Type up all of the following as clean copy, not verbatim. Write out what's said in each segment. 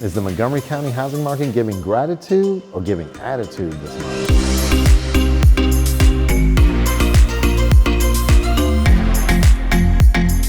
Is the Montgomery County housing market giving gratitude or giving attitude this month?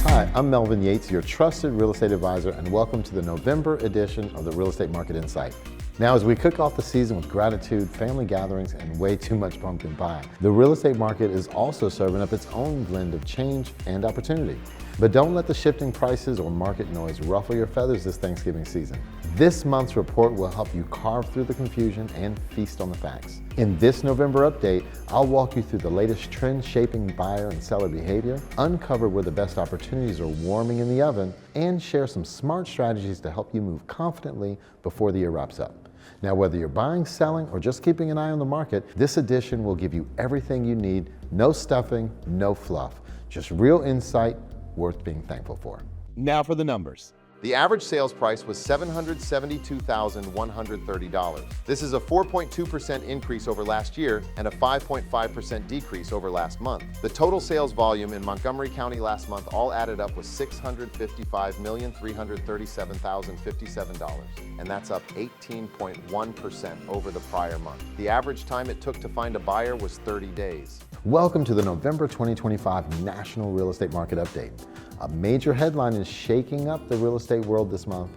Hi, I'm Melvin Yates, your trusted real estate advisor, and welcome to the November edition of the Real Estate Market Insight. Now, as we kick off the season with gratitude, family gatherings, and way too much pumpkin pie, the real estate market is also serving up its own blend of change and opportunity. But don't let the shifting prices or market noise ruffle your feathers this Thanksgiving season. This month's report will help you carve through the confusion and feast on the facts. In this November update, I'll walk you through the latest trend-shaping buyer and seller behavior, uncover where the best opportunities are warming in the oven, and share some smart strategies to help you move confidently before the year wraps up. Now, whether you're buying, selling, or just keeping an eye on the market, this edition will give you everything you need, no stuffing, no fluff, just real insight worth being thankful for. Now for the numbers. The average sales price was $772,130. This is a 4.2% increase over last year and a 5.5% decrease over last month. The total sales volume in Montgomery County last month all added up was $655,337,057, and that's up 18.1% over the prior month. The average time it took to find a buyer was 30 days. Welcome to the November 2025 National Real Estate Market Update. A major headline is shaking up the real estate world this month.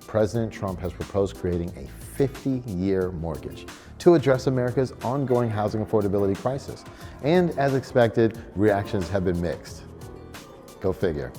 President Trump has proposed creating a 50-year mortgage to address America's ongoing housing affordability crisis. And as expected, reactions have been mixed. Go figure.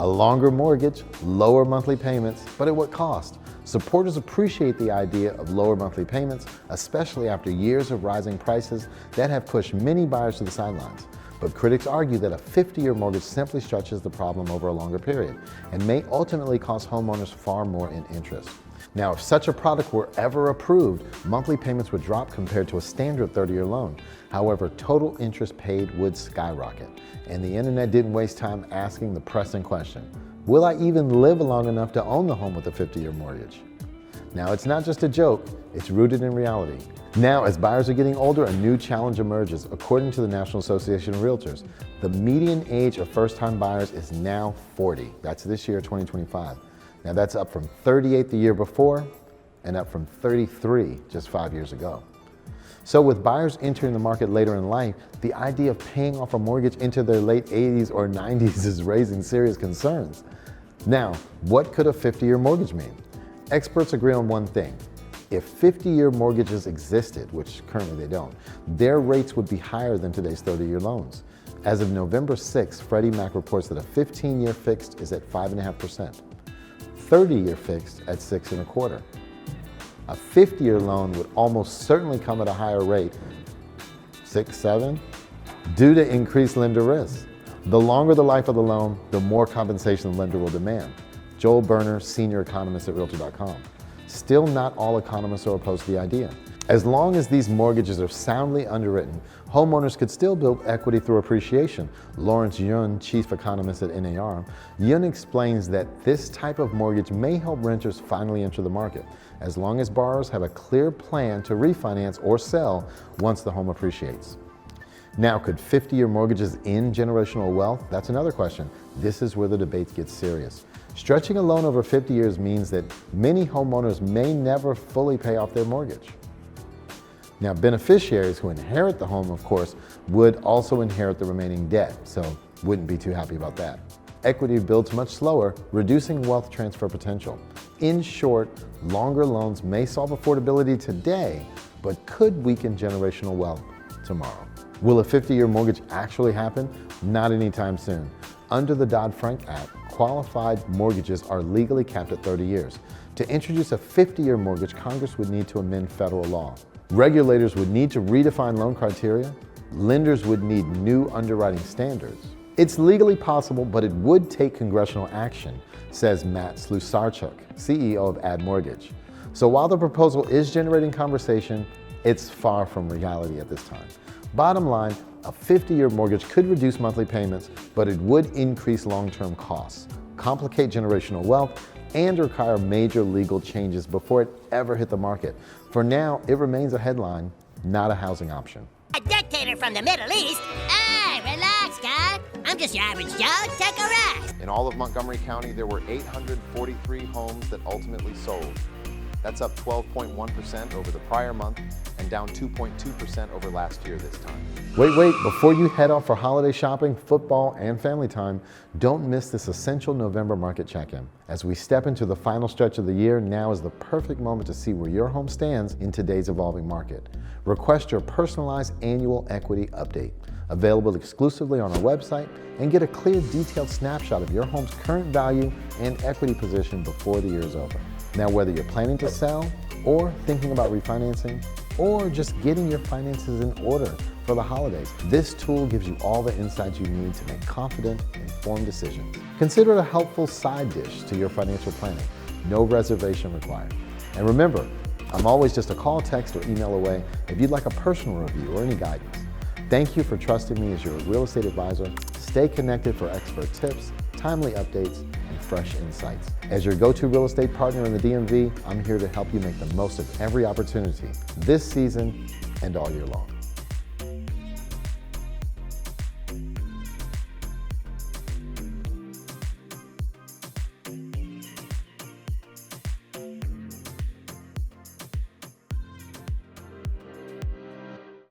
A longer mortgage, lower monthly payments, but at what cost? Supporters appreciate the idea of lower monthly payments, especially after years of rising prices that have pushed many buyers to the sidelines. But critics argue that a 50-year mortgage simply stretches the problem over a longer period and may ultimately cost homeowners far more in interest. Now, if such a product were ever approved, monthly payments would drop compared to a standard 30-year loan. However, total interest paid would skyrocket. And the internet didn't waste time asking the pressing question: will I even live long enough to own the home with a 50-year mortgage? Now, it's not just a joke, it's rooted in reality. Now, as buyers are getting older, a new challenge emerges. According to the National Association of Realtors, the median age of first-time buyers is now 40. That's this year, 2025. Now, that's up from 38 the year before and up from 33 just 5 years ago. So with buyers entering the market later in life, the idea of paying off a mortgage into their late 80s or 90s is raising serious concerns. Now, what could a 50-year mortgage mean? Experts agree on one thing. If 50-year mortgages existed, which currently they don't, their rates would be higher than today's 30-year loans. As of November 6, Freddie Mac reports that a 15-year fixed is at 5.5%, 30-year fixed at 6.25%. A 50-year loan would almost certainly come at a higher rate, 6, 7, due to increased lender risk. The longer the life of the loan, the more compensation the lender will demand. Joel Berner, senior economist at Realtor.com. Still, not all economists are opposed to the idea. As long as these mortgages are soundly underwritten, homeowners could still build equity through appreciation. Lawrence Yun, chief economist at NAR, Yun explains that this type of mortgage may help renters finally enter the market, as long as borrowers have a clear plan to refinance or sell once the home appreciates. Now, could 50-year mortgages end generational wealth? That's another question. This is where the debate gets serious. Stretching a loan over 50 years means that many homeowners may never fully pay off their mortgage. Now, beneficiaries who inherit the home, of course, would also inherit the remaining debt, so wouldn't be too happy about that. Equity builds much slower, reducing wealth transfer potential. In short, longer loans may solve affordability today, but could weaken generational wealth tomorrow. Will a 50-year mortgage actually happen? Not anytime soon. Under the Dodd-Frank Act, qualified mortgages are legally capped at 30 years. To introduce a 50-year mortgage, Congress would need to amend federal law. Regulators would need to redefine loan criteria. Lenders would need new underwriting standards. It's legally possible, but it would take congressional action, says Matt Slusarchuk, CEO of Ad Mortgage. So while the proposal is generating conversation, it's far from reality at this time. Bottom line, a 50-year mortgage could reduce monthly payments, but it would increase long-term costs, complicate generational wealth, and require major legal changes before it ever hit the market. For now, it remains a headline, not a housing option. A dictator from the Middle East? Hey, relax, guy. I'm just your average Joe. Take a rest. In all of Montgomery County, there were 843 homes that ultimately sold. That's up 12.1% over the prior month and down 2.2% over last year this time. Wait, before you head off for holiday shopping, football, and family time, don't miss this essential November market check-in. As we step into the final stretch of the year, now is the perfect moment to see where your home stands in today's evolving market. Request your personalized annual equity update, available exclusively on our website, and get a clear, detailed snapshot of your home's current value and equity position before the year is over. Now, whether you're planning to sell, or thinking about refinancing, or just getting your finances in order for the holidays, this tool gives you all the insights you need to make confident, informed decisions. Consider it a helpful side dish to your financial planning. No reservation required. And remember, I'm always just a call, text, or email away if you'd like a personal review or any guidance. Thank you for trusting me as your real estate advisor. Stay connected for expert tips, timely updates, and fresh insights. As your go-to real estate partner in the DMV, I'm here to help you make the most of every opportunity this season and all year long.